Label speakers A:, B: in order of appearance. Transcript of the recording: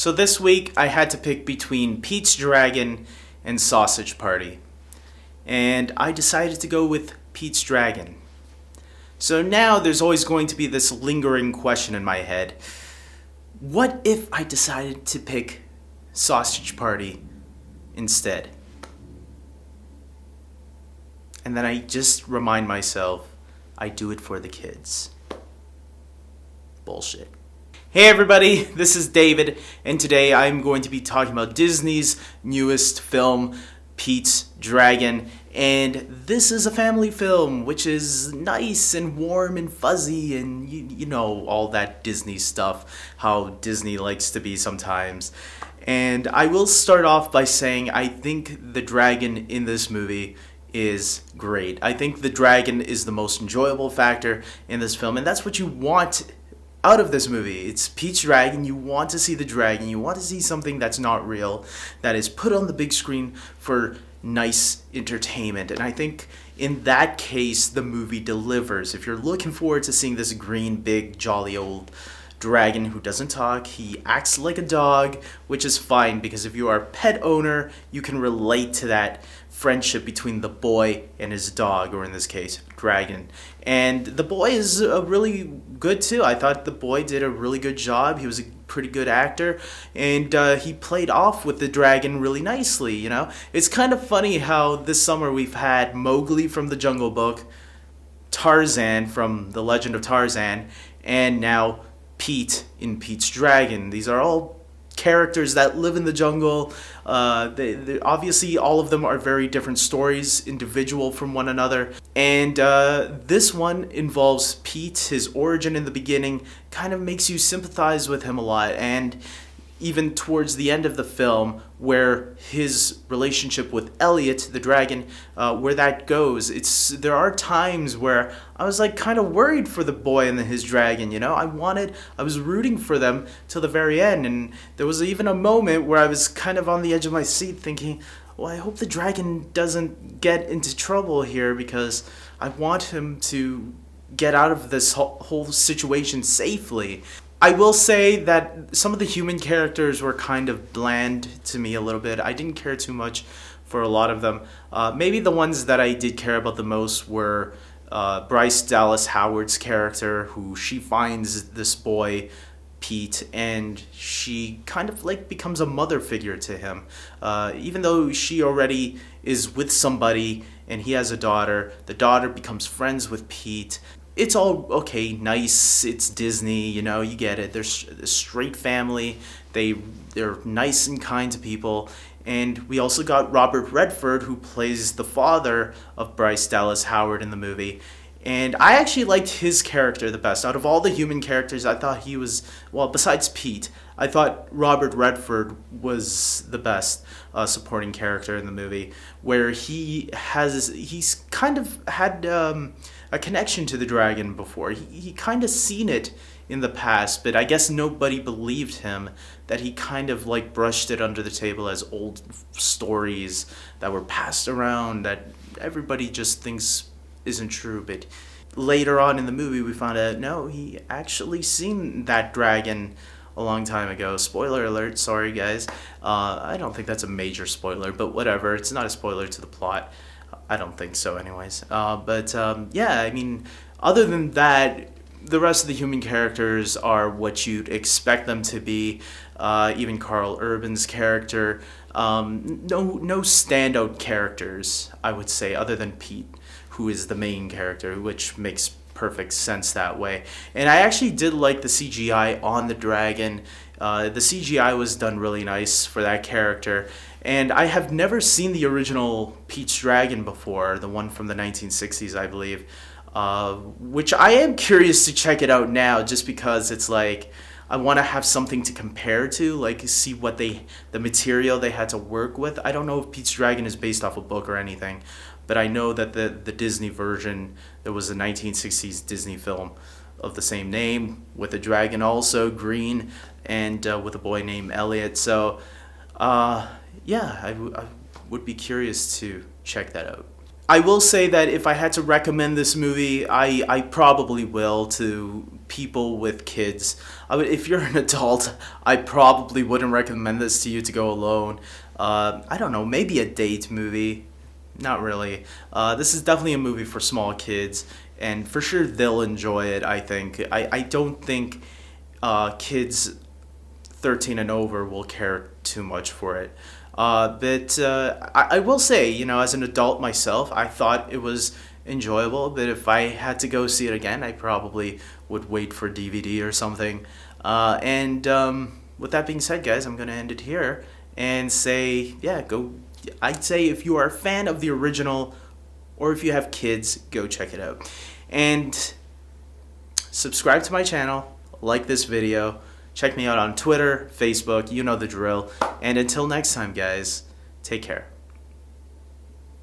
A: So this week I had to pick between Pete's Dragon and Sausage Party. And I decided to go with Pete's Dragon. So now there's always going to be this lingering question in my head. What if I decided to pick Sausage Party instead? And then I just remind myself, I do it for the kids. Bullshit. Hey everybody, this is David, and today I'm going to be talking about Disney's newest film, Pete's Dragon. And this is a family film, which is nice and warm and fuzzy and you know, all that Disney stuff, how Disney likes to be sometimes. And I will start off by saying I think the dragon in this movie is great. I think the dragon is the most enjoyable factor in this film, and that's what you want out of this movie. It's Pete's Dragon. You want to see the dragon. You want to see something that's not real, that is put on the big screen for nice entertainment. And I think in that case, the movie delivers. If you're looking forward to seeing this green, big, jolly old dragon who doesn't talk, he acts like a dog, which is fine because if you are a pet owner, you can relate to that friendship between the boy and his dog, or in this case, dragon. And the boy is really good too. I thought the boy did a really good job. He was a pretty good actor, and he played off with the dragon really nicely, you know? It's kind of funny how this summer we've had Mowgli from the Jungle Book, Tarzan from The Legend of Tarzan, and now Pete in Pete's Dragon. These are all characters that live in the jungle. They obviously, all of them are very different stories, individual from one another. And this one involves Pete. His origin in the beginning kind of makes you sympathize with him a lot. And even towards the end of the film, where his relationship with Elliot, the dragon, where that goes, there are times where I was like kind of worried for the boy and his dragon, you know? I was rooting for them till the very end, and there was even a moment where I was kind of on the edge of my seat thinking, well, I hope the dragon doesn't get into trouble here because I want him to get out of this whole situation safely. I will say that some of the human characters were kind of bland to me a little bit. I didn't care too much for a lot of them. Maybe the ones that I did care about the most were Bryce Dallas Howard's character, who she finds this boy, Pete, and she kind of like becomes a mother figure to him. Even though she already is with somebody and he has a daughter, the daughter becomes friends with Pete. It's all okay, nice, it's Disney, you know, you get it. They're a straight family, they're nice and kind to people. And we also got Robert Redford, who plays the father of Bryce Dallas Howard in the movie. And I actually liked his character the best. Out of all the human characters, I thought he was, well, besides Pete, I thought Robert Redford was the best supporting character in the movie, where he's kind of had a connection to the dragon before. He kind of seen it in the past, but I guess nobody believed him, that he kind of like brushed it under the table as old stories that were passed around that everybody just thinks isn't true. But later on in the movie we found out, no, he actually seen that dragon a long time ago. Spoiler alert, sorry guys. I don't think that's a major spoiler, but whatever, it's not a spoiler to the plot. I don't think so anyways. Yeah, I mean, other than that, the rest of the human characters are what you'd expect them to be. Even Carl Urban's character. No standout characters, I would say, other than Pete, who is the main character, which makes perfect sense that way. And I actually did like the CGI on the dragon. The CGI was done really nice for that character. And I have never seen the original Pete's Dragon before, the one from the 1960s, I believe, which I am curious to check it out now, just because it's like, I want to have something to compare to, like see what the material they had to work with. I don't know if Pete's Dragon is based off a book or anything, but I know that the Disney version, there was a 1960s Disney film of the same name, with a dragon also, green, and with a boy named Elliot. So, yeah, I would be curious to check that out. I will say that if I had to recommend this movie, I probably will to people with kids. If you're an adult, I probably wouldn't recommend this to you to go alone. I don't know, maybe a date movie. Not really. This is definitely a movie for small kids, and for sure they'll enjoy it, I think. I don't think kids 13 and over will care too much for it. But I will say, as an adult myself, I thought it was enjoyable. But if I had to go see it again, I probably would wait for DVD or something. And with that being said, guys, I'm going to end it here and say, yeah, go. I'd say if you are a fan of the original or if you have kids, go check it out. And subscribe to my channel, like this video, check me out on Twitter, Facebook, you know the drill. And until next time, guys, take care.